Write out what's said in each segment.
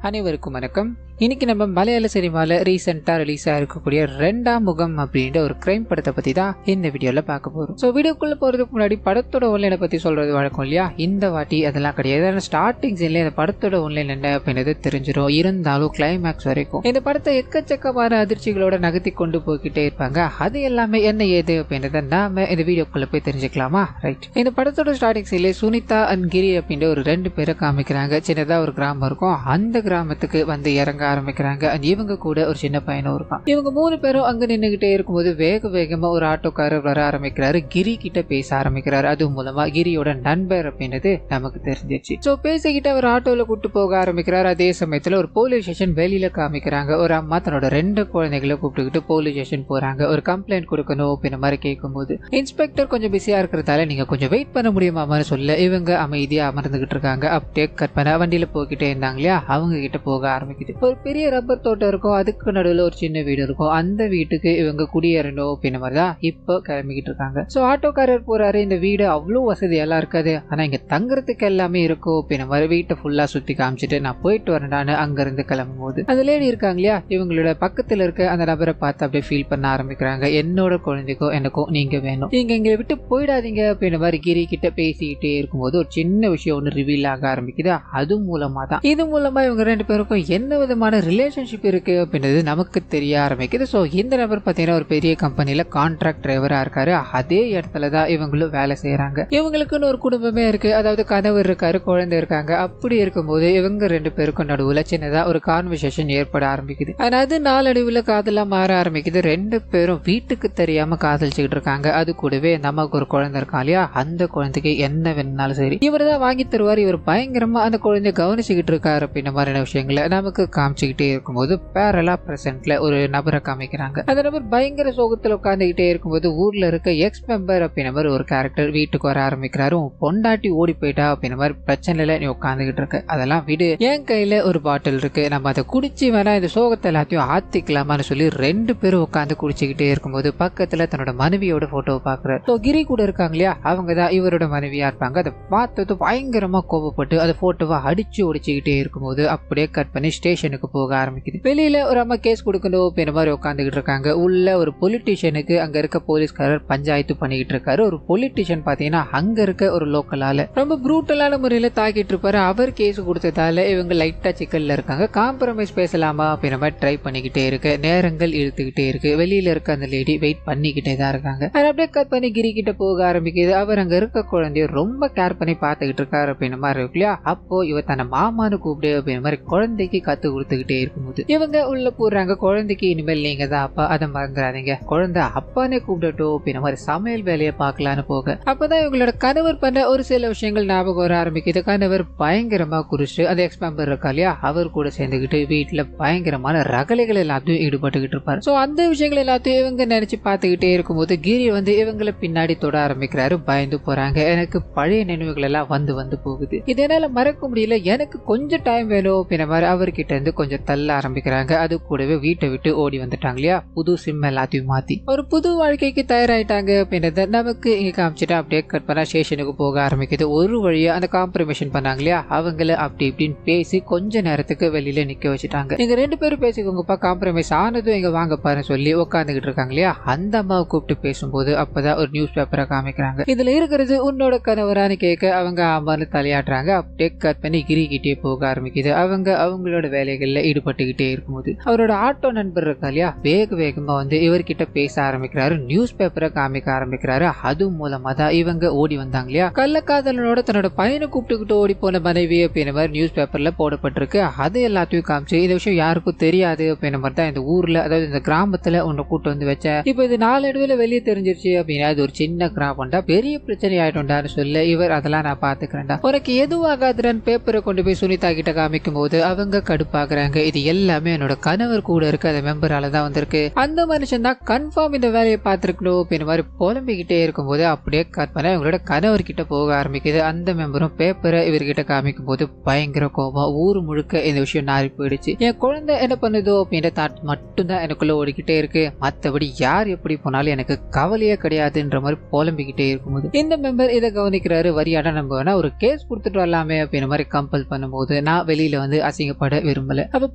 அனைவருக்கும் வணக்கம். இன்னைக்கு நம்ம மலையாள சினிமாவில் ரீசெண்டாக ரிலீஸ் ஆகிருக்கக்கூடிய 2ஆம் முகம் அப்படின்ற ஒரு கிரைம் படத்தை பற்றி தான் இந்த வீடியோவில் பார்க்க போகிறோம். ஸோ வீடியோக்குள்ளே போகிறதுக்கு முன்னாடி படத்தோட ஒன்லைனை பற்றி சொல்கிறது வழக்கம் இல்லையா, இந்த வாட்டி அதெல்லாம் கிடையாது. ஆனால் ஸ்டார்டிங் சீன்லேயே அந்த படத்தோட ஒன்லைன் என்ன அப்படின்றது தெரிஞ்சிடும். இருந்தாலும் கிளைமேக்ஸ் வரைக்கும் இந்த படத்தை எக்கச்சக்கமான அதிர்ச்சிகளோட நகர்த்தி கொண்டு போய்கிட்டே இருப்பாங்க. அது எல்லாமே என்ன ஏது அப்படின்றத நாம இந்த வீடியோக்குள்ளே போய் தெரிஞ்சுக்கலாமா? ரைட். இந்த படத்தோட ஸ்டார்டிங் சீன்லேயே சுனிதா அண்ட் கிரி அப்படின்ற ஒரு 2 பேரை காமிக்கிறாங்க. சின்னதாக ஒரு கிராமம் இருக்கும். அந்த கிராமத்துக்கு வந்து இறங்க ஆரம்பிக்கிறாங்க. இவங்க கூட ஒரு சின்ன பையனும் இருக்கான். இவங்க 3 பேரும் அங்க நின்னுகிட்டே இருக்கும்போது வேகமா ஒரு ஆட்டோக்காரர் வர ஆரம்பிக்கிறாரு. கிரி கிட்ட பேச ஆரம்பிக்கிறாரு. அது மூலமா கிரியோட நண்பர் அப்படின்றது நமக்கு தெரிஞ்சிச்சு. சோ பேசிக்கிட்டு அவர் ஆட்டோல கூட்டு போக ஆரம்பிக்கிறாரு. அதே சமயத்துல ஒரு போலீஸ் ஸ்டேஷன் வெளியில காமிக்கிறாங்க. ஒரு அம்மா தன்னோட 2 குழந்தைகளை கூப்பிட்டுக்கிட்டு போலீஸ் ஸ்டேஷன் போறாங்க. ஒரு கம்ப்ளைண்ட் கொடுக்கணும் அப்படின்ற மாதிரி கேட்கும்போது இன்ஸ்பெக்டர் கொஞ்சம் பிஸியா இருக்கிறதால நீங்க கொஞ்சம் வெயிட் பண்ண முடியுமான்னு சொல்ல இவங்க அமைதியா அமர்ந்துகிட்டு இருக்காங்க. அப்படியே கற்பனை வண்டியில போய்கிட்டே இருந்தாங்க இல்லையா, அவங்க கிட்ட போக ஆரம்பிக்குது. ஒரு பெரிய ரப்பர் தோட்டம் இருக்கும். அதுக்கு நடுவில் ஒரு சின்ன வீடு இருக்கும். அந்த வீட்டுக்கு இவங்க குடியேறணும் அப்படின்ற மாதிரி தான் இப்போ கிளம்பிக்கிட்டு இருக்காங்க. ஸோ ஆட்டோக்காரர் போறாரு. இந்த வீடு அவ்வளோ வசதியெல்லாம் இருக்காது, ஆனா இங்க தங்குறதுக்கு எல்லாமே இருக்கும் அப்படின்ற மாதிரி வீட்டை ஃபுல்லா சுத்தி காமிச்சிட்டு நான் போயிட்டு வரேன்டான்னு அங்க இருந்து கிளம்பும் போது அந்த லேடி இருக்காங்க இல்லையா, இவங்களோட பக்கத்துல இருக்க அந்த நபரை பார்த்து அப்படியே ஃபீல் பண்ண ஆரம்பிக்கிறாங்க. என்னோட குழந்தைக்கும் எனக்கும் நீங்க வேணும், நீங்க எங்களை விட்டு போயிடாதீங்க அப்படின்ற மாதிரி கிரி கிட்ட பேசிக்கிட்டே இருக்கும்போது ஒரு சின்ன விஷயம் ஒன்று ரிவீல் ஆக ஆரம்பிக்குது. அது மூலமா தான் இது மூலமா இவங்க 2 பேருக்கும் என்ன விதமான ரிலேஷன்ஷிப் இருக்கு அப்படின்றது நமக்கு தெரிய ஆரம்பிக்குது. ஸோ இந்த நபர் பார்த்தீங்கன்னா ஒரு பெரிய கம்பெனில கான்ட்ராக்ட் டிரைவரா இருக்காரு. அதே இடத்துல தான் இவங்களும் வேலை செய்யறாங்க. இவங்களுக்குன்னு ஒரு குடும்பமே இருக்கு. அதாவது கணவர் இருக்காரு, குழந்தை இருக்காங்க. அப்படி இருக்கும்போது இவங்க 2 பேருக்கும் நடுவுல சின்னதா ஒரு கான்வர்சேஷன் ஏற்பட ஆரம்பிக்குது. அது நாளடைவுல காதலா மாற ஆரம்பிக்குது. 2 பேரும் வீட்டுக்கு தெரியாம காதலிச்சுக்கிட்டு இருக்காங்க. அது கூடவே நமக்கு ஒரு குழந்தை இருக்கா இல்லையா, அந்த குழந்தைக்கு என்ன வேணும்னாலும் சரி இவர் தான் வாங்கி தருவார். இவர் பயங்கரமா அந்த குழந்தைய கவனிச்சுக்கிட்டு இருக்காரு அப்படின்ற மாதிரியான விஷயங்களை நமக்கு காமிச்சுக்கிட்டே இருக்கும்போது பேரலா பிரசன்ட்ல ஒரு நபரை காமிக்கிறாங்க. அந்த நபர் பயங்கர சோகத்துல உட்கார்ந்துகிட்டே இருக்கும்போது ஊர்ல இருக்க எக்ஸ் மெம்பர் அப்படின்ற மாதிரி ஒரு கேரக்டர் வீட்டுக்கு வர ஆரம்பிக்கிறாரு. பொண்டாட்டி ஓடி போயிட்டா அப்படின்ற மாதிரி பிரச்சனையில நீ உட்காந்துக்கிட்டு இருக்க, அதெல்லாம் விடு, என் கையில ஒரு பாட்டில் இருக்கு, நம்ம அதை குடிச்சு வேணா இந்த சோகத்தை எல்லாத்தையும் ஆத்திக்கலாமான்னு சொல்லி 2 பேரும் உட்காந்து குடிச்சுக்கிட்டே இருக்கும்போது பக்கத்துல தன்னோட மனைவியோட போட்டோவை பாக்குறாரு. கிரி கூட இருக்காங்க இல்லையா, அவங்க தான் இவரோட மனைவியா இருப்பாங்க. அதை பார்த்தது பயங்கரமா கோபப்பட்டு அந்த போட்டோவை அடிச்சு ஒடிச்சுக்கிட்டே இருக்கும்போது அப்படியே கட் பண்ணி ஸ்டேஷனுக்கு போக ஆரம்பிக்குது. வெளியில ஒரு அம்மா கேஸ் கொடுக்கணும் அப்படின்ற மாதிரி உட்காந்துக்கிட்டு இருக்காங்க. உள்ள ஒரு பொலிட்டீஷியனுக்கு அங்க இருக்க போலீஸ்காரர் பஞ்சாயத்து பண்ணிக்கிட்டு இருக்காரு. ஒரு பொலிட்டீஷியன் பாத்தீங்கன்னா அங்க இருக்க ஒரு லோக்கலால ரொம்ப ப்ரூட்டலான முறையில தாக்கிட்டு இருப்பாரு. அவர் கேஸ் கொடுத்ததால இவங்க லைட்டா சிக்கல்ல இருக்காங்க. காம்ப்ரமைஸ் பேசலாமா அப்படின்ற மாதிரி ட்ரை பண்ணிக்கிட்டே இருக்கு. நேரங்கள் இழுத்துக்கிட்டே இருக்கு. வெளியில இருக்க அந்த லேடி வெயிட் பண்ணிக்கிட்டே தான் இருக்காங்க. அப்படியே கட் பண்ணி கிரி கிட்ட போக ஆரம்பிக்குது. அவர் அங்க இருக்க குழந்தைய ரொம்ப கேர் பண்ணி பாத்துக்கிட்டு இருக்காரு அப்படின்ற மாதிரி இருக்கு இல்லையா. அப்போ இவர் தன்னை மாமான்னு கூப்பிடு அப்படின்ற மாதிரி குழந்தைக்கு கத்து கொடுத்துக்கிட்டே இருக்கும்போது இவங்க உள்ள போடுறாங்க. குழந்தைக்கு இனிமேல் நீங்க தான் அப்பா, அதை மறந்துடாதீங்க, குழந்தை அப்பானே கூப்பிடட்டும் அப்படின்ற மாதிரி சமையல் வேலையை பார்க்கலான்னு போக அப்பதான் இவங்களோட கணவர் பண்ண ஒரு சில விஷயங்கள் ஞாபகம் வர ஆரம்பிக்குது. கணவர் பயங்கரமா குறிச்சு அந்த எக்ஸ் மெம்பர் இருக்கா இல்லையா, அவர் கூட சேர்ந்துக்கிட்டு வீட்டுல பயங்கரமான ரகலைகள் எல்லாத்தையும் ஈடுபட்டுக்கிட்டு இருப்பாரு. சோ அந்த விஷயங்கள் எல்லாத்தையும் இவங்க நினைச்சு பார்த்துக்கிட்டே இருக்கும்போது கிரி வந்து இவங்களை பின்னாடி தொட ஆரம்பிக்கிறாரு. பயந்து போறாங்க. எனக்கு பழைய நினைவுகள் எல்லாம் வந்து போகுது, இதனால மறக்க முடியல, எனக்கு கொஞ்சம் டைம் வேணும் அப்படின்ற மாதிரி அவர்கிட்ட இருந்து கொஞ்சம் தள்ள ஆரம்பிக்கிறாங்க. அது கூடவே வீட்டை விட்டு ஓடி வந்துட்டாங்க இல்லையா, புது சிம் எல்லாத்தையும் மாத்தி ஒரு புது வாழ்க்கைக்கு தயாராயிட்டாங்க அப்படின்றத நமக்கு இங்க காமிச்சிட்டு அப்படியே கட் பண்ணா ஸ்டேஷனுக்கு போக ஆரம்பிக்குது. ஒரு வழியா அந்த காம்ப்ரமைஷன் பண்ணாங்க இல்லையா, அவங்கள அப்படி இப்படின்னு பேசி கொஞ்ச நேரத்துக்கு வெளியில நிக்க வச்சுட்டாங்க. நீங்க 2 பேரும் பேசிக்கோங்கப்பா, காம்ப்ரமைஸ் ஆனதும் இங்க வாங்க பாருன்னு சொல்லி உட்காந்துக்கிட்டு இருக்காங்க இல்லையா. அந்த அம்மாவை கூப்பிட்டு பேசும்போது அப்பதான் ஒரு நியூஸ் பேப்பரை காமிக்கிறாங்க. இதுல இருக்கிறது உன்னோட கணவரான்னு கேட்க அவங்க ஆமான்னு தலையாட்டுறாங்க. அப்படியே கட் பண்ணி கிரி கிட்டே போக ஆரம்பிக்குது. அவங்க அவங்களோட வேலைகள்ல ஈடுபட்டுக்கிட்டே இருக்கும்போது அவரோட ஆட்டோ நண்பர் இருக்கா இல்லையா, வேகமா வந்து இவர்கிட்ட பேச ஆரம்பிக்கிறாரு. நியூஸ் பேப்பரை காமிக்க ஆரம்பிக்கிறாரு. அது மூலமா தான் இவங்க ஓடி வந்தாங்க இல்லையா. கள்ளக்காதலனோட தன்னோட பையனை கூப்பிட்டுக்கிட்டு ஓடி போன மனைவி அப்படின்ற மாதிரி நியூஸ் பேப்பர்ல போடப்பட்டிருக்கு. அது எல்லாத்தையும் காமிச்சு இந்த விஷயம் யாருக்கும் தெரியாது அப்படின்ற மாதிரி தான் இந்த ஊர்ல, அதாவது இந்த கிராமத்துல உன்னை கூட்டு வந்து வச்ச, இப்ப இது நாளடைவுல வெளியே தெரிஞ்சிருச்சு அப்படின்னா அது ஒரு சின்ன கிராமம்டா, பெரிய பிரச்சனை ஆயிட்டோம்டான்னு சொல்ல இவர் அதெல்லாம் நான் பாத்துக்கிறேன்டா, உனக்கு எதுவும் ஆகாதுன்னு பேப்பரை கொண்டு போய் சுனிதா கிட்ட காமிக்கும் போது அவங்க கடுப்பாக பாக்குறாங்க. இது எல்லாமே என்னோட கணவர் கூட இருக்க அந்த மெம்பரால தான் வந்திருக்கு. அந்த மனுஷன் தான் கன்ஃபார்ம் இந்த வேலையை பார்த்துருக்கணும் அப்படின்ற மாதிரி புலம்பிக்கிட்டே இருக்கும்போது அப்படியே கட் பண்ண இவங்களோட கணவர் கிட்ட போக ஆரம்பிக்குது. அந்த மெம்பரும் பேப்பரை இவர்கிட்ட காமிக்கும் போது பயங்கர கோபம். ஊர் முழுக்க இந்த விஷயம் நாரி போயிடுச்சு. என் குழந்தை என்ன பண்ணுதோ அப்படின்ற தாட் மட்டும்தான் எனக்குள்ள ஓடிக்கிட்டே இருக்கு. மற்றபடி யார் எப்படி போனாலும் எனக்கு கவலையே கிடையாதுன்ற மாதிரி புலம்பிக்கிட்டே இருக்கும்போது இந்த மெம்பர் இதை கவனிக்கிறாரு. வரியானா நம்ம வேணா ஒரு கேஸ் கொடுத்துட்டு வரலாமே அப்படின்ற மாதிரி கம்பல் பண்ணும்போது நான் வெளியில வந்து அசிங்கப்பட விரும்பல. அப்ப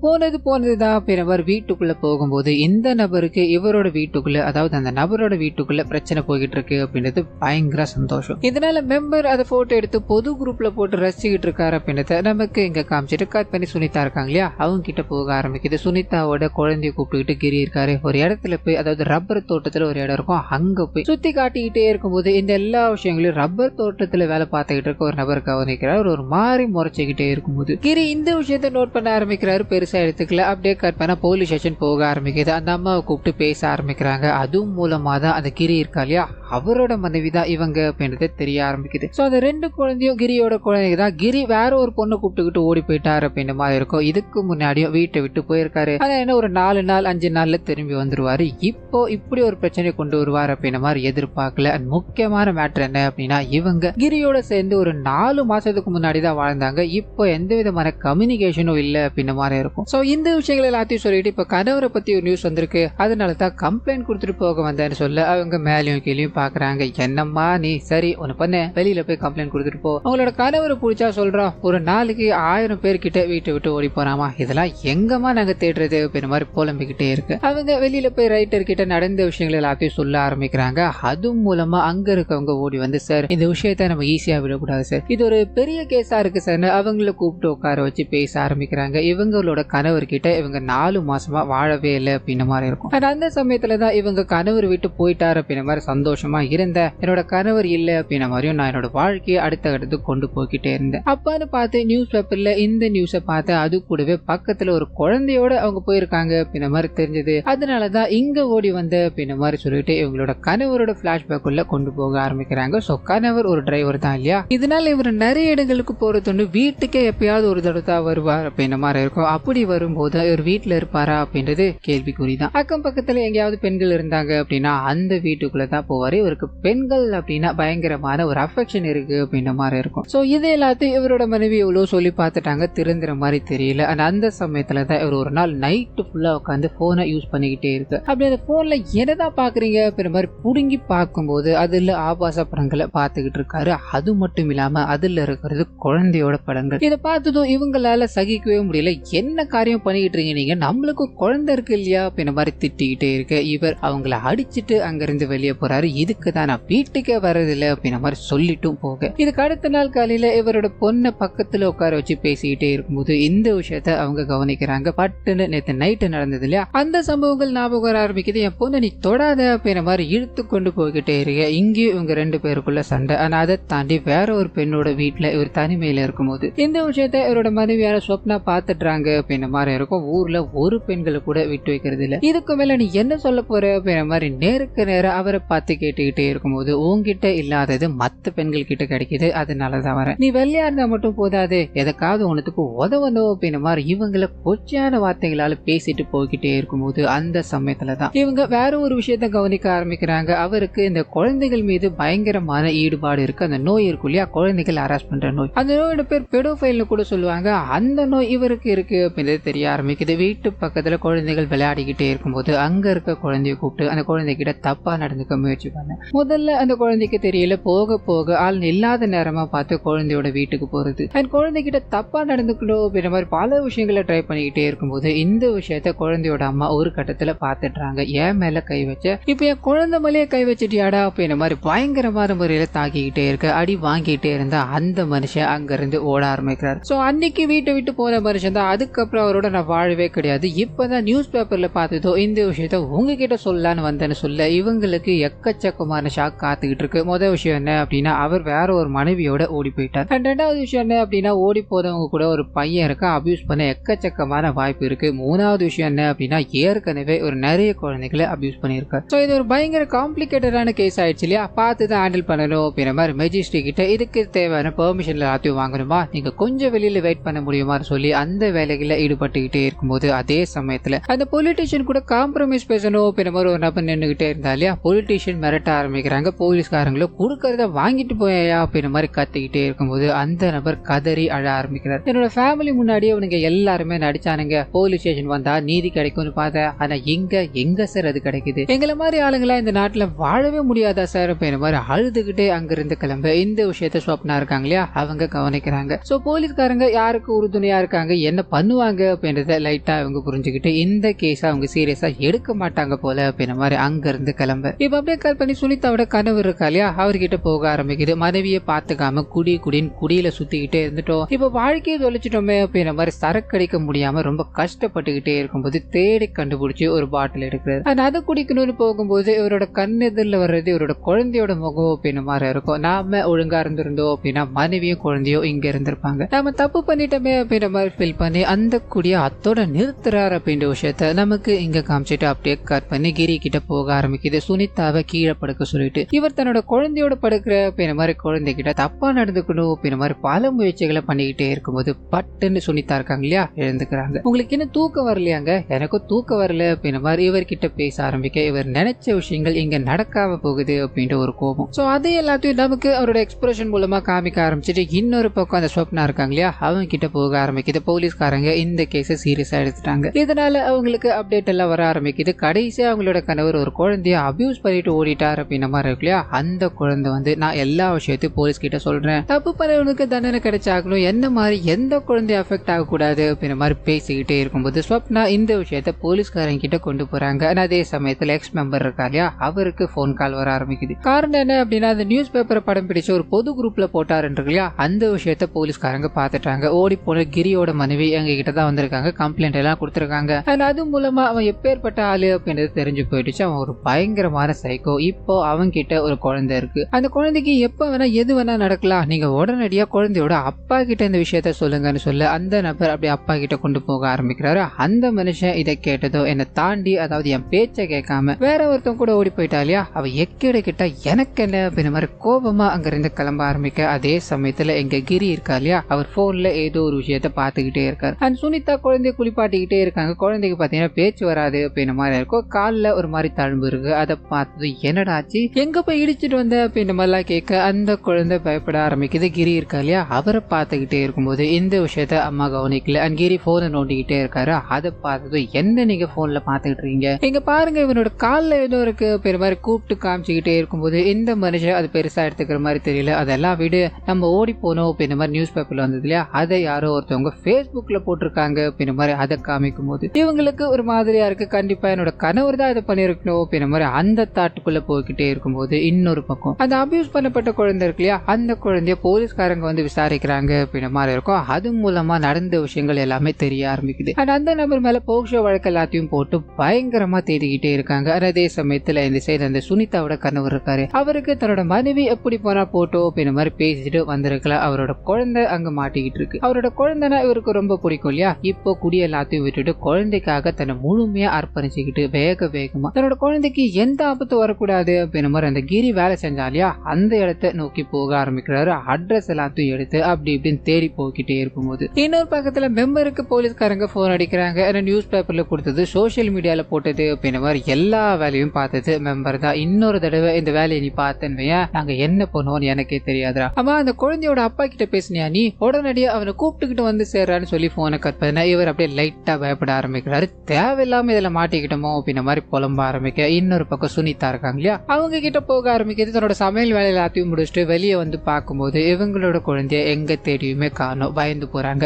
போனதுதான் அப்படின்ற மாதிரி வீட்டுக்குள்ள போகும்போது இந்த நபருக்கு இவரோட வீட்டுக்குள்ள, அதாவது அந்த நபரோட வீட்டுக்குள்ள பிரச்சனை போய்கிட்டு இருக்கு அப்படின்றது பயங்கர சந்தோஷம். இதனால மெம்பர் அதை போட்டோ எடுத்து பொது குரூப்ல போட்டு ரசிச்சுக்கிட்டு இருக்காரு அப்படின்றத நமக்கு இங்க காமிச்சிட்டு கட் பண்ணி சுனிதா இருக்காங்க இல்லையா, அவங்க கிட்ட போக ஆரம்பிக்குது. சுனிதாவோட குழந்தைய கூப்பிட்டுக்கிட்டு கிரி இருக்காரு. ஒரு இடத்துல போய், அதாவது ரப்பர் தோட்டத்துல ஒரு இடம் இருக்கும், அங்க போய் சுத்தி காட்டிக்கிட்டே இருக்கும்போது இந்த எல்லா விஷயங்களையும் ரப்பர் தோட்டத்துல வேலை பார்த்துக்கிட்டு இருக்க ஒரு நபர் கவனிக்கிறார். ஒரு மாறி முறைச்சுக்கிட்டே இருக்கும்போது கிரி இந்த விஷயத்த நோட் பண்ண ஆரம்பிக்கிறாரு. பெருசா எடுத்துக்கல. அப்படியே கட் பண்ண போலீஸ் ஸ்டேஷன் போக ஆரம்பிக்குது. அந்த அம்மாவை கூப்பிட்டு பேச ஆரம்பிக்கிறாங்க. அதுவும் மூலமா தான் அந்த கிரி இருக்கா இல்லையா, அவரோட மனைவி தான் இவங்க அப்படின்றது தெரிய ஆரம்பிக்குது. சோ அந்த ரெண்டு குழந்தையும் கிரியோட குழந்தைங்க தான். கிரி வேற ஒரு பொண்ணை கூப்பிட்டுக்கிட்டு ஓடி போயிட்டாரு அப்படின்ற மாதிரி இருக்கும். இதுக்கு முன்னாடியும் வீட்டை விட்டு போயிருக்காரு. ஆனா என்ன ஒரு 4 நாள் 5 நாள்ல திரும்பி வந்துருவாரு. இப்போ இப்படி ஒரு பிரச்சனை கொண்டு வருவார் அப்படின்ற மாதிரி எதிர்பார்க்கல. முக்கியமான மேட்டர் என்ன அப்படின்னா, இவங்க கிரியோட சேர்ந்து ஒரு 4 மாசத்துக்கு முன்னாடி தான் வாழ்ந்தாங்க. இப்போ எந்த விதமான கம்யூனிகேஷனும் இல்ல அப்படின்ற மாதிரி இருக்கும். சோ இந்த விஷயங்கள் எல்லாத்தையும் சொல்லிட்டு இப்ப கணவரை பத்தி ஒரு நியூஸ் வந்திருக்கு, அதனால தான் கம்ப்ளைண்ட் கொடுத்துட்டு போக வந்தேன்னு சொல்ல அவங்க மேலையும் கீழையும் பாக்குறாங்க. என்னம்மா நீ, சரி ஒன்னு பண்ண, வெளியில போய் கம்ப்ளைண்ட் கொடுத்துட்டு போ. அவங்களோட கணவரை பிடிச்சா சொல்றோம், ஒரு நாளைக்கு 1000 பேர்கிட்ட வீட்டை விட்டு ஓடி போறாமா, இதெல்லாம் எங்கம்மா நாங்க தேடுறது அப்படின்ற மாதிரி புலம்பிக்கிட்டே இருக்கு. அவங்க வெளியில போய் ரைட்டர் கிட்ட நடந்த விஷயங்கள் எல்லாத்தையும் சொல்ல ஆரம்பிக்கிறாங்க. அது மூலமா அங்க இருக்கவங்க ஓடி வந்து, சார் இந்த விஷயத்த நம்ம ஈஸியா விடக்கூடாது சார், இது ஒரு பெரிய கேஸா இருக்கு சார், அவங்கள கூப்பிட்டு உட்கார வச்சு பேச ஆரம்பிக்கிறாங்க. இவங்களோட கணவர் கிட்ட இவங்க 4 மாசமா வாழவே இல்லை அப்படின்ற மாதிரி இருக்கும். அந்த சமயத்துலதான் இவங்க கணவர் விட்டு போயிட்டாரு அப்படின்ற மாதிரி சந்தோஷமா இருந்த, என்னோட கணவர் இல்லை அப்படின்ற மாதிரியும் நான் என்னோட வாழ்க்கையை அடுத்த கட்டத்துக்கு கொண்டு போய்கிட்டே இருந்தேன். அப்பான்னு பார்த்து நியூஸ் பேப்பர்ல இந்த நியூஸை பார்த்து அது கூடவே பக்கத்துல ஒரு குழந்தையோட அவங்க போயிருக்காங்க அப்படின்ற மாதிரி தெரிஞ்சது. அதனாலதான் இங்க ஓடி வந்த அப்படின்ற மாதிரி சொல்லிட்டு இவங்களோட கணவரோட பிளாஷ்பேக் உள்ள கொண்டு போக ஆரம்பிக்கிறாங்க. சோ கணவர் ஒரு டிரைவர் தான் இல்லையா, இதனால இவர் நிறைய இடங்களுக்கு போறது வீட்டுக்கே எப்பயாவது ஒரு தடவை வருவார் அப்படின்ற மாதிரி இருக்கும். அப்படி வரும்போது இவர் வீட்டுல இருப்பாரா அப்படின்றது கேள்விக்குறிதான். அக்கம் பக்கத்துல எங்கேயாவது பெண்கள் இருந்தாங்க அப்படின்னா அந்த வீட்டுக்குள்ள தான் போவாரு. இவருக்கு பெண்கள் அப்படின்னா பயங்கரமான ஒரு அஃபெக்ஷன் இருக்கு அப்படின்ற மாதிரி இருக்கும். சோ இது எல்லாத்தையும் இவரோட மனைவி எவ்வளவு சொல்லி பார்த்துட்டாங்க, திருந்துற மாதிரி தெரியல. அந்த சமயத்துல தான் இவர் ஒரு நாள் நைட்டு ஃபுல்லா உட்காந்து போனை யூஸ் பண்ணிக்கிட்டே இருக்கு. அப்படி அந்த போன்ல என்னதான் பாக்குறீங்க அப்படின்ற மாதிரி புடுங்கி பார்க்கும்போது அதுல ஆபாச படங்களை பார்த்துக்கிட்டு இருக்காரு. அது மட்டும் இல்லாம அதுல இருக்கிறது குழந்தையோட படங்கள். இதை பார்த்ததும் இவங்களால சகிக்கவே முடியல. என்ன காரியம் பண்ணிக்கிட்டு இருக்கீங்க நீங்க, நம்மளுக்கு குழந்தை இருக்கு இல்லையா அப்படின்ற மாதிரி திட்டிக்கிட்டே இருக்கு. இவர் அவங்கள அடிச்சுட்டு அங்கிருந்து வெளியே போறாரு. இதுக்கு தான் நான் வீட்டுக்கே வர்றதில்லை அப்படின்ற மாதிரி சொல்லிட்டும் போக, இதுக்கு அடுத்த நாள் காலையில இவரோட பொண்ணை பக்கத்துல உட்கார வச்சு பேசிக்கிட்டே இருக்கும்போது இந்த விஷயத்த அவங்க கவனிக்கிறாங்க. பட்டுன்னு நேற்று நைட்டு நடந்தது இல்லையா, அந்த சம்பவங்கள் ஞாபகம் வர ஆரம்பிக்குது. என் பொண்ணை நீ தொடாத அப்படின்ற மாதிரி இழுத்து கொண்டு போய்கிட்டே இருக்க. இங்கேயும் இவங்க 2 பேருக்குள்ள சண்டை. ஆனா அதை தாண்டி வேற ஒரு பெண்ணோட வீட்டுல இவர் தனிமையில இருக்கும்போது இந்த விஷயத்த இவரோட மனைவியார சொப்னா பாத்துட்டாங்க அப்படின்ற மாதிரி இருக்கும். ஊர்ல ஒரு பெண்களை கூட விட்டு வைக்கிறது இல்ல. இதுக்கு மேல நீ என்ன சொல்ல போற அப்படின்ற மாதிரி நேருக்கு நேரம் அவரை பார்த்து கேட்டுக்கிட்டே இருக்கும்போது, உன்கிட்ட இல்லாதது மத்த பெண்கள் கிட்ட கிடைக்குது, அதனாலதான் வரேன், நீ வெள்ளையா இருந்தா மட்டும் போதாது, எதற்காவது உனக்கு உதவணும் அப்படின்ற மாதிரி இவங்களை கொச்சையான வார்த்தைகளால பேசிட்டு போய்கிட்டே இருக்கும்போது அந்த சமயத்துலதான் இவங்க வேற ஒரு விஷயத்த கவனிக்க ஆரம்பிக்கிறாங்க. அவருக்கு இந்த குழந்தைகள் மீது பயங்கரமான ஈடுபாடு இருக்கு. அந்த நோய் இருக்கும் இல்லையா, குழந்தைகள் ஹராஸ் பண்ற நோய், அந்த நோயோட பேர் பெடோஃபைல்னு கூட சொல்லுவாங்க. அந்த நோய் இவருக்கு இருக்கு அப்படின்றது தெரிய ஆரம்பிக்குது. வீட்டு பக்கத்துல குழந்தைகள் விளையாடிக்கிட்டே இருக்கும்போது அங்க இருக்க குழந்தைய கூப்பிட்டு அந்த குழந்தைகிட்ட தப்பா நடந்துக்க முயற்சி பண்ண. முதல்ல அந்த குழந்தைக்கு தெரியல, போக போக ஆள் இல்லாத நேரமா பார்த்து குழந்தையோட வீட்டுக்கு போறது, அந்த குழந்தைகிட்ட தப்பா நடந்துக்கணும் அப்படின்ற மாதிரி பல விஷயங்களை ட்ரை பண்ணிக்கிட்டே இருக்கும்போது இந்த விஷயத்த குழந்தையோட அம்மா ஒரு கட்டத்துல பாத்துட்டாங்க. என் மேல கை வச்ச, இப்ப என் குழந்தை மேலேயே கை வச்சிட்டியாடா அப்படின்ற மாதிரி பயங்கரமான முறையில தாக்கிக்கிட்டே இருக்க. அடி வாங்கிட்டே இருந்தா அந்த மனுஷன் அங்க இருந்து ஓட ஆரம்பிக்கிறார். சோ அன்னைக்கு வீட்டை விட்டு போன மனுஷன் தான். அதுக்கப்புறம் அவரோட நான் வாழவே கிடையாது. இப்பதான் நியூஸ் பேப்பர்ல பார்த்ததோ இந்த விஷயத்த உங்ககிட்ட சொல்லலான்னு வந்தேன்னு சொல்ல இவங்களுக்கு எக்கச்சக்கமான ஷாக் காத்துக்கிட்டு இருக்கு. முதல் விஷயம் என்ன அப்படின்னா, அவர் வேற ஒரு மனைவியோட ஓடி போயிட்டார். ரெண்டாவது விஷயம் என்ன அப்படின்னா, ஓடி போதவங்க கூட ஒரு பையன் இருக்க, அபியூஸ் பண்ண எக்கச்சக்கமான வாய்ப்பு இருக்கு. மூணாவது விஷயம் என்ன அப்படின்னா, ஏற்கனவே ஒரு நிறைய குழந்தைகளை அபியூஸ் பண்ணியிருக்காரு. ஸோ இது ஒரு பயங்கர காம்ப்ளிகேட்டடான கேஸ் ஆயிடுச்சு இல்லையா, பார்த்து தான் ஹேண்டில் பண்ணணும் அப்படின்ற மாதிரி மெஜிஸ்ட்ரேட் கிட்ட இதுக்கு தேவையான பெர்மிஷன் எல்லாத்தையும் வாங்கணுமா, நீங்க கொஞ்சம் வெளியில வெயிட் பண்ண முடியுமா சொல்லி அந்த வேலையை வேலைகளை ஈடுபட்டுக்கிட்டே இருக்கும்போது அதே சமயத்துல அந்த பொலிட்டீஷியன் கூட காம்ப்ரமைஸ் பேசணும் அப்படின்ற மாதிரி ஒரு நபர் நின்றுகிட்டே இருந்தா இல்லையா, பொலிட்டீஷியன் மிரட்ட ஆரம்பிக்கிறாங்க. போலீஸ்காரங்களும் கொடுக்கறத வாங்கிட்டு போயா அப்படின்ற மாதிரி கத்திக்கிட்டே இருக்கும்போது அந்த நபர் கதறி அழ ஆரம்பிக்கிறார். என்னோட ஃபேமிலி முன்னாடியே அவனுங்க எல்லாருமே நடிச்சானுங்க, போலீஸ் ஸ்டேஷன் வந்தா நீதி கிடைக்கும்னு பார்த்தேன், ஆனா எங்க சார் அது கிடைக்குது, எங்களை மாதிரி ஆளுங்களா இந்த நாட்டுல வாழவே முடியாதா சார் அப்படின்ற மாதிரி அழுதுகிட்டே அங்கிருந்து கிளம்ப இந்த விஷயத்த ஸ்வப்னா இருக்காங்க இல்லையா அவங்க கவனிக்கிறாங்க. சோ போலீஸ்காரங்க யாருக்கு உறுதுணையா இருக்காங்க, என்ன பண்ணுவாங்க அப்படின்றத லைட்டா அவங்க புரிஞ்சுக்கிட்டு இந்த கேஸ அவங்க சீரியஸா எடுக்க மாட்டாங்க போல அப்படின்ற மாதிரி அங்க இருந்து கிளம்ப இப்ப அப்படியே கால் பண்ணி சுனிதாவோட கனவு இருக்கா இல்லையா அவர்கிட்ட போக ஆரம்பிக்குது. மனைவியை பார்த்துக்காம குடின்னு குடியில சுத்திக்கிட்டே இருந்துட்டோம், இப்ப வாழ்க்கையை தொலைச்சிட்டோமே அப்படின்ற மாதிரி சரக்கடிக்க முடியாம ரொம்ப கஷ்டப்பட்டுக்கிட்டே இருக்கும்போது தேடி கண்டுபிடிச்சு ஒரு பாட்டில் எடுக்கிறது. அதை குடிக்கணும்னு போகும்போது இவரோட கண்ணெதிரில் வர்றது இவரோட குழந்தையோட முகம் அப்படின்ற மாதிரி இருக்கும். நாம ஒழுங்கா இருந்திருந்தோம் அப்படின்னா மனைவியும் குழந்தையோ இங்க இருந்திருப்பாங்க, நாம தப்பு பண்ணிட்டோமே அப்படின்ற மாதிரி ஃபீல் பண்ணி அந்த குடிய அத்தோட நிறுத்துறாரு அப்படின்ற விஷயத்த நமக்கு இங்க காமிச்சிட்டு அப்படியே கட் பண்ணி கிரி கிட்ட போக ஆரம்பிக்குது. சுனிதாவை கீழே படுக்க சொல்லிட்டு இவர் தன்னோட குழந்தையோட படுக்கிற அப்படின்ற மாதிரி குழந்தை கிட்ட தப்பா நடந்துக்கணும் அப்படின்ற மாதிரி பல முயற்சிகளை பண்ணிக்கிட்டே இருக்கும்போது பட்டுன்னு சுனிதா இருக்காங்க இல்லையா எழுந்துக்கிறாங்க. உங்களுக்கு என்ன தூக்கம் வரலையாங்க, எனக்கும் தூக்கம் வரல அப்படின்ற மாதிரி இவர்கிட்ட பேச ஆரம்பிக்க இவர் நினைச்ச விஷயங்கள் இங்க நடக்காம போகுது அப்படின்ற ஒரு கோபம். சோ அதே எல்லாத்தையும் நமக்கு அவரோட எக்ஸ்பிரஷன் மூலமா காமிக்க ஆரம்பிச்சுட்டு இன்னொரு பக்கம் அந்த ஸ்வப்னா இருக்காங்க இல்லையா அவங்க கிட்ட போக ஆரம்பிக்குது. போலீஸ்காரங்க இந்த கேஸை சீரியஸா எடுத்துட்டாங்க, இதனால அவங்களுக்கு அப்டேட் எல்லாம் வர ஆரம்பிக்குது. கடைசியா அவங்களோட கணவர் ஒரு குழந்தைய அபியூஸ் பண்ணிட்டு ஓடிட்டார் அப்படின்ற மாதிரி இருக்கு இல்லையா, அந்த குழந்தை வந்து நான் எல்லா விஷயத்தையும் போலீஸ் கிட்ட சொல்றேன், தப்பு பண்ணவனுக்கு தண்டனை கிடைச்சாகணும், என்ன மாதிரி எந்த குழந்தை அஃபெக்ட் ஆகக்கூடாது அப்படின்ற மாதிரி பேசிக்கிட்டே இருக்கும்போது ஸ்வப்னா இந்த விஷயத்த போலீஸ்காரங்க கிட்ட கொண்டு போறாங்க. அதே சமயத்துல எக்ஸ் மெம்பர் இருக்கா இல்லையா அவருக்கு போன் கால் வர ஆரம்பிக்குது. காரணம் என்ன அப்படின்னா அந்த நியூஸ் பேப்பரை படம் பிடிச்ச ஒரு பொது குரூப்ல போட்டாருன்னு இல்லையா அந்த விஷயத்த போலீஸ்காரங்க பாத்துட்டாங்க. ஓடி போன கிரியோட மனைவி எங்க கிட்ட தான் வந்திருக்காங்க, கம்ப்ளைண்ட் எல்லாம் கொடுத்திருக்காங்க. அது மூலமா அவன் எப்பேற்பட்ட ஆளு அப்படின்றது தெரிஞ்சு போயிடுச்சு, அவன் ஒரு பயங்கரமான சைக்கோ. இப்போ அவங்க கிட்ட ஒரு குழந்தை இருக்கு, அந்த குழந்தைக்கு எப்ப வேணா எது வேணா நடக்கலாம், நீங்க உடனடியா குழந்தையோட அப்பா கிட்ட இந்த விஷயத்த சொல்லுங்கன்னு சொல்ல அந்த நபர் அப்படியே அப்பா கிட்ட கொண்டு போக ஆரம்பிக்கிறாரு. அந்த மனுஷன் இதை கேட்டதோ என்னை தாண்டி அதாவது என் பேச்ச கேட்காம வேற ஒருத்தன் கூட ஓடி போயிட்டா இல்லையா அவ எக்கிட கிட்ட எனக்கு என்ன அப்படின்ற மாதிரி கோபமா அங்க இருந்து கிளம்ப ஆரம்பிக்க அதே சமயத்துல எங்க கிரி இருக்கா இல்லையா அவர் போன்ல ஏதோ ஒரு விஷயத்த பாத்துக்கிட்டே இருக்காரு. அந்த சுனிதா குழந்தைய குளிப்பாட்டிக்கிட்டே இருக்காங்க. குழந்தைக்கு பாத்தீங்கன்னா பேச்சு வராது அப்படின்ற மாதிரி இருக்கும், காலில் ஒரு மாதிரி தழும்பு இருக்கு. அதை பார்த்தது என்னடா ஆச்சு எங்க போய் இடிச்சிட்டு வந்த அப்படின்ற மாதிரிலாம் கேட்க அந்த குழந்தை பயப்பட ஆரம்பிக்குது. கிரி இருக்கா இல்லையா அவரை பார்த்துக்கிட்டே இருக்கும்போது இந்த விஷயத்த அம்மா கவனிக்கல. அண்ட் கிரி போனை நோண்டிக்கிட்டே இருக்காரு. அதை பார்த்தது என்ன நீங்க போன்ல பாத்துக்கிட்டு இருக்கீங்க, இங்க பாருங்க இவனோட காலில் ஏதோ இருக்கு அப்படின்ற மாதிரி கூப்பிட்டு காமிச்சுக்கிட்டே இருக்கும்போது இந்த மனுஷன் அது பெருசா எடுத்துக்கிற மாதிரி தெரியல. அதெல்லாம் விடு, நம்ம ஓடி போனோம் அப்படின்ற மாதிரி நியூஸ் பேப்பர்ல வந்தது இல்லையா அதை யாரோ ஒருத்தவங்க பேஸ்புக்ல போட்டிருக்காங்க அப்படின்ற மாதிரி அதை காமிக்கும் போது இவங்களுக்கு ஒரு மாதிரியா இருக்கு. கண்டிப்பா என்னோட கணவர் தான் இதை பண்ணிருக்கணும் அப்படின்ற மாதிரி அந்த தாட்டுக்குள்ள போய்கிட்டே இருக்கும்போது இன்னொரு பக்கம் அந்த அபியூஸ் பண்ணப்பட்ட குழந்தை இருக்கு இல்லையா அந்த குழந்தைய போலீஸ்காரங்க வந்து விசாரிக்கிறாங்க அப்படின்ற மாதிரி இருக்கும். அது மூலமா நடந்த விஷயங்கள் எல்லாமே தெரிய ஆரம்பிக்குது. அந்த நபர் மேல போக்சோ வழக்கு எல்லாத்தையும் போட்டு பயங்கரமா தேடிக்கிட்டே இருக்காங்க. அதே சமயத்துல இந்த சைடு அந்த சுனிதாவோட கணவர் இருக்காரு, அவருக்கு தன்னோட மனைவி எப்படி போனா போட்டோ அப்படின்ற மாதிரி பேசிட்டு வந்திருக்கலாம். அவரோட குழந்தை அங்க மாட்டிக்கிட்டு இருக்கு. அவரோட குழந்தைனா இவருக்கு ரொம்ப பிடிக்கும் இல்லையா, இப்போ குடி எல்லாத்தையும் விட்டுட்டு குழந்தைக்காக தன்னை முழுமையா அர்ப்பணிச்சுக்கிட்டு வேகமா தன்னோட குழந்தைக்கு எந்த ஆபத்து வரக்கூடாது அப்படின்ற மாதிரி அந்த கிரி வேலை செஞ்சாலியா அந்த இடத்தை நோக்கி போக ஆரம்பிக்கிறாரு. அட்ரஸ் எல்லாத்தையும் எடுத்து அப்படி இப்படின்னு தேடி போய்கிட்டே இருக்கும்போது இன்னொரு பக்கத்துல மெம்பருக்கு போலீஸ்காரங்க போன் அடிக்கிறாங்க. நியூஸ் பேப்பர்ல கொடுத்தது சோசியல் மீடியால போட்டது அப்படின்ற மாதிரி எல்லா வேலையும் பார்த்தது மெம்பர் தான். இன்னொரு தடவை இந்த வேலையை நீ பார்த்தேன்னு நாங்க என்ன பண்ணுவோம் எனக்கே தெரியாதுரா. ஆமா அந்த குழந்தையோட அப்பா கிட்ட பேசினியா நீ, உடனடியா அவனை கூப்பிட்டுக்கிட்டு வந்து சேர்றான்னு சொல்லி போனை கட் பண்ண இவர் அப்படியே லைட்டா பயப்பட ஆரம்பிக்கிறாரு. தேவையில்லாம இதுல மாட்டிக்கிட்டோமோ அப்படின்ற மாதிரி புலம்ப ஆரம்பிக்க இன்னொரு பக்கம் சுனிதா இருக்காங்க இல்லையா அவங்க கிட்ட போக ஆரம்பிக்கிறது. தன்னோட சமையல் வேலை எல்லாத்தையும் முடிச்சுட்டு வெளியே வந்து பார்க்கும்போது இவங்களோட குழந்தைய எங்க தேடியுமே காணோம். பயந்து போறாங்க.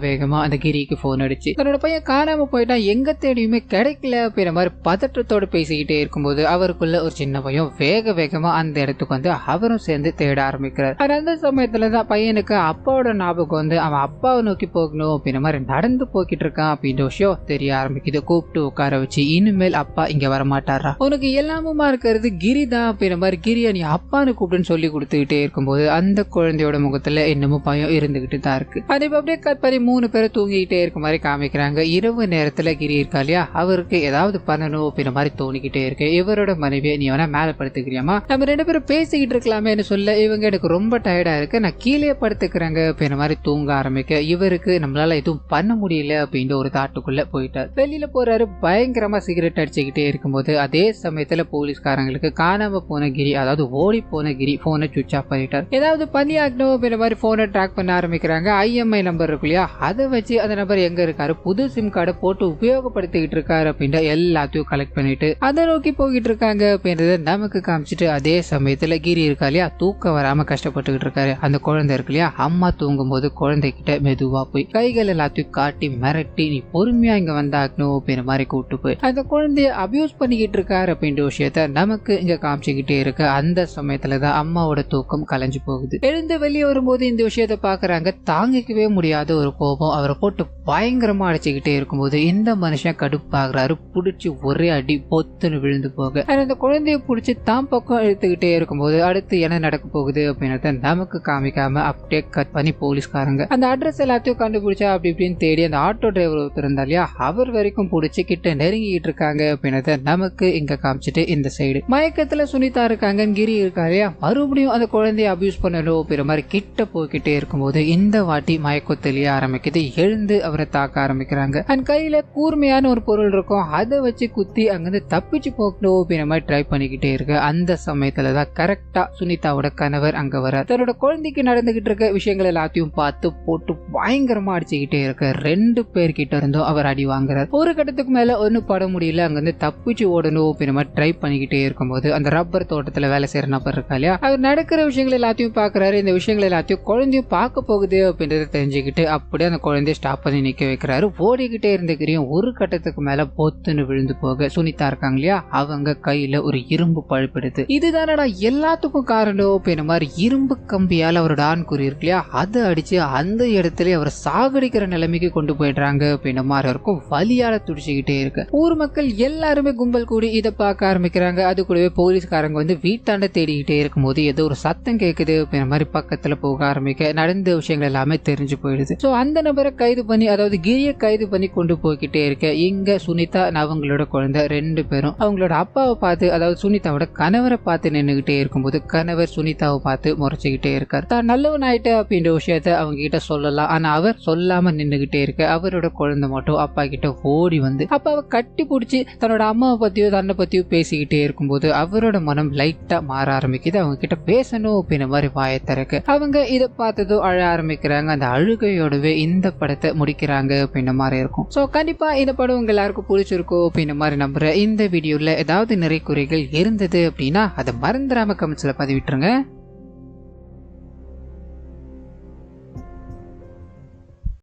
வேகமா அந்த கிரிக்கு போன் அடிச்சு தன்னோட பையன் காணாம போயிட்டா எங்க தேடியுமே கிடைக்கல அப்படின்ற மாதிரி பதற்றத்தோடு பேசிக்கிட்டே இருக்கும்போது அவருக்குள்ள ஒரு சின்ன பையன் வேகமா அந்த இடத்துக்கு வந்து அவரும் சேர்ந்து தேட ஆரம்பிக்கிறார். அந்த சமயத்துலதான் பையனுக்கு அப்பாவோட ஞாபகம் வந்து அவன் அப்பாவை நோக்கி போகணும் அப்படின்ற மாதிரி நடந்து போய்கிட்டு இருக்கான் அப்படின்ற விஷயம் தெரிய ஆரம்பிக்குது. கூப்பிட்டு உட்கார வச்சு இனிமேல் அப்பா இங்க வரமாட்டாரா, உனக்கு எல்லாமுமா இருக்கிறது கிரிதான் அப்படின்ற மாதிரி கிரியா நீ அப்பான்னு கூப்பிட்டுன்னு சொல்லி கொடுத்துக்கிட்டே இருக்கும்போது அந்த குழந்தையோட முகத்துல இன்னமும் பயம் இருந்துகிட்டு தான் இருக்கு. அதே அப்படியே கற்பனை 3 பேரும் தூங்கிக்கிட்டே இருக்க மாதிரி காமிக்கிறாங்க. இரவு நேரத்துல கிரி இருக்கா இல்லையா அவருக்கு ஏதாவது பண்ணணும் அப்படின்ற மாதிரி தோணிக்கிட்டே இருக்கு. இவரோட மனைவியை நீ வேணா மேல படுத்துக்கிறியாமா, நம்ம 2 பேரும் பேசிக்கிட்டு இருக்கலாமேன்னு சொல்ல இவங்க எனக்கு ரொம்ப டயர்டா இருக்கு நான் கீழே படுத்துக்கிறேங்க அப்படின்ற மாதிரி தூங்க ஆரம்பிக்க இவருக்கு நம்மளால எதுவும் எதுவும் பண்ண முடியல அப்படின்ற ஒரு தாட்டுக்குள்ள போயிட்டார். வெளியில போறாரு. பயங்கரமா சிகரெட் அடிச்சுக்கிட்டே இருக்கும்போது அதே சமயத்துல போலீஸ்காரங்களுக்கு காணாம போன கிரி, அதாவது ஓடி போன கிரி போனை சுவிட்ச் ஆஃப் பண்ணிட்டார். ஏதாவது பண்ணியாகணும் அப்படின்ற மாதிரி போனை ட்ராக் பண்ண ஆரம்பிக்கிறாங்க. IMI நம்பர் இருக்கு இல்லையா, அதை வச்சு அந்த நபர் எங்க இருக்காரு, புது சிம் கார்டை போட்டு உபயோகப்படுத்திக்கிட்டு இருக்காரு அப்படின்ற எல்லாத்தையும் கலெக்ட் பண்ணிட்டு அதை நோக்கி போய்கிட்டு இருக்காங்க அப்படின்றத நமக்கு காமிச்சிட்டு அதே சமயத்துல கிரி இருக்கா இல்லையா, தூக்கம் வராம கஷ்டப்பட்டுக்கிட்டு இருக்காரு. அந்த குழந்தை இருக்கு இல்லையா, அம்மா தூங்கும் போது குழந்தைகிட்ட மெதுவா போய் கைகள் எல்லாத்தையும் காட்டி மிரட்டி நீ பொறுமையா இங்க வந்தாக்கணும் அப்படின்ற மாதிரி கூப்பிட்டு போய் அந்த குழந்தைய அபியூஸ் பண்ணிக்கிட்டு இருக்காரு அப்படின்ற விஷயத்த நமக்கு இங்க காமிச்சுக்கிட்டே இருக்கு. அந்த சமயத்துலதான் அம்மாவோட தூக்கம் கலைஞ்சு போகுது. எழுந்து வெளியே வரும்போது இந்த விஷயத்த பாக்குறாங்க. தாங்கிக்கவே முடியாத ஒரு கோபம் அவரை போட்டு பயங்கரமா அடிச்சுக்கிட்டே இருக்கும்போது இந்த மனுஷன் கடுப்பாகிறாரு. புடிச்சு ஒரே அடி பொத்துன்னு விழுந்து போக அந்த குழந்தைய புடிச்சு தான் பக்கம் இழுத்துக்கிட்டே இருக்கும்போது அடுத்து என்ன நடக்க போகுது அப்படின்றத நமக்கு காமிக்காம அப்படியே கட் பண்ணி போலீஸ்காரங்க அந்த அட்ரஸ் எல்லாத்தையும் கண்டுபிடிச்சா அப்படி இப்படின்னு தேடி அந்த ஆட்டோ டிரைவர் ஒருத்தர் இருந்தா இல்லையா, அவர் வரைக்கும் புடிச்சு கிட்ட நெருங்கிட்டு இருக்காங்க அப்படின்றத நமக்கு இங்க காமிச்சிட்டு இந்த சைடு மயக்கத்துல சுனிதா இருக்காங்க. கிரி இருக்கா இல்லையா, மறுபடியும் அந்த குழந்தைய அபியூஸ் பண்ணணும் அப்படின்ற மாதிரி கிட்ட போய்கிட்டே இருக்கும்போது இந்த வாட்டி மயக்கம் தெளிய ஆரம்பிக்குது. எழுந்து அவரை தாக்க ஆரம்பிக்கிறாங்க. அந்த கையில கூர்மையான ஒரு பொருள் இருக்கும், அதை வச்சு குத்தி அங்கிருந்து தப்பிச்சு போகணும் அப்படின்ற மாதிரி ட்ரை பண்ணிக்கிட்டே இருக்கு. அந்த சமயத்துலதான் கரெக்டா சுனிதாவோட கணவர் அங்க வர தன்னோட குழந்தைக்கு நடந்துகிட்டு இருக்க விஷயங்கள் எல்லாத்தையும் பார்த்து போட்டு பயங்கரமா அடிச்சுக்கிட்டே இருக்க. 2 பேர்கிட்ட இருந்தும் அவர் அடி வாங்குறார். ஒரு கட்டத்துக்கு மேல ஒன்னும் பட முடியல, அங்கிருந்து தப்பிச்சு ஓடணும் அப்படின்ற மாதிரி ட்ரை பண்ணிக்கிட்டே இருக்கும்போது அந்த ரப்பர் தோட்டத்துல வேலை செய்யற நபர் இருக்கா இல்லையா, அவர் நடக்கிற விஷயங்கள் எல்லாத்தையும் பாக்குறாரு. இந்த விஷயங்கள் எல்லாத்தையும் குழந்தையும் பார்க்க போகுது அப்படின்றத தெரிஞ்சுக்கிட்டு அப்படியே அந்த குழந்தைய ஸ்டாப் பண்ணி நிக்க வைக்கிறாரு. ஓடிக்கிட்டே இருந்துக்கிறியும் ஒரு கட்டத்துக்கு மேல பொத்துன்னு விழுந்து போக சுனிதா இருக்காங்க இல்லையா, அவங்க கையில ஒரு இரும்பு பழுப்பிடுது. இதுதானடா எல்லாத்துக்கும் காரணம் அப்படின்ற மாதிரி இரும்பு கம்பியால அவரோட ஆண்குறி இருக்கு இல்லையா, அதை அடிச்சு அந்த இடத்துல அவர் சாகடிக்கிற நிலைமைக்கு கொண்டு போயிடுறாங்க அப்படின்ற மாதிரி இருக்கும். வலியால துடிச்சுக்கிட்டே இருக்கு. ஊர் மக்கள் எல்லாருமே கும்பல் கூடி இதை பார்க்க ஆரம்பிக்கிறாங்க. அது கூடவே போலீஸ்காரங்க வந்து வீட்டாண்ட தேடிக்கிட்டே இருக்கும்போது ஏதோ ஒரு சத்தம் கேட்குது அப்படின்ற மாதிரி பக்கத்துல போக ஆரம்பிக்க நடந்த விஷயங்கள் எல்லாமே தெரிஞ்சு போயிடுது. சோ அந்த நபரை கைது பண்ணி, அதாவது கிரியை கைது பண்ணி கொண்டு போய்கிட்டே இருக்க இங்க சுனிதா அவங்களோட குழந்தை 2 பேரும் அவங்களோட அப்பாவை பார்த்து, அதாவது சுனிதாவோட கணவரை பார்த்து நின்னுகிட்டே இருக்கும்போது கணவர் சுனிதாவை பார்த்து முறைச்சுக்கிட்டே இருக்கார். தான் நல்லவன் ஆயிட்ட அப்படின்ற விஷயத்த அவங்க கிட்ட சொல்லலாம், ஆனா அவர் சொல்லாம நின்னுகிட்டே இருக்க அவரோட குழந்தை மட்டும் அப்பா கிட்ட ஓடி வந்து அப்பாவை கட்டி பிடிச்சி தன்னோட அம்மாவை பத்தியோ தன்னை பத்தியோ பேசிக்கிட்டே இருக்கும்போது அவரோட மனம் லைட்டா மாற ஆரம்பிக்குது. அவங்க கிட்ட பேசணும் அப்படின்ற மாதிரி வாயை திறக்க அவங்க இதை பார்த்ததும் அழ ஆரம்பிக்கிறாங்க. அந்த அழுகையோடவே இந்த படத்தை முடிக்கிறாங்க அப்படின்ற மாதிரி இருக்கும். சோ கண்டிப்பா இந்த படம் உங்க எல்லாருக்கும் பிடிச்சிருக்கும் அப்படின்ற மாதிரி நம்புறேன். இந்த வீடியோல ஏதாவது நிறை குறைகள் இருந்தது அப்படின்னா அதை மறந்துடாம கமெண்ட்ஸ்ல பதிவிட்டுருங்க.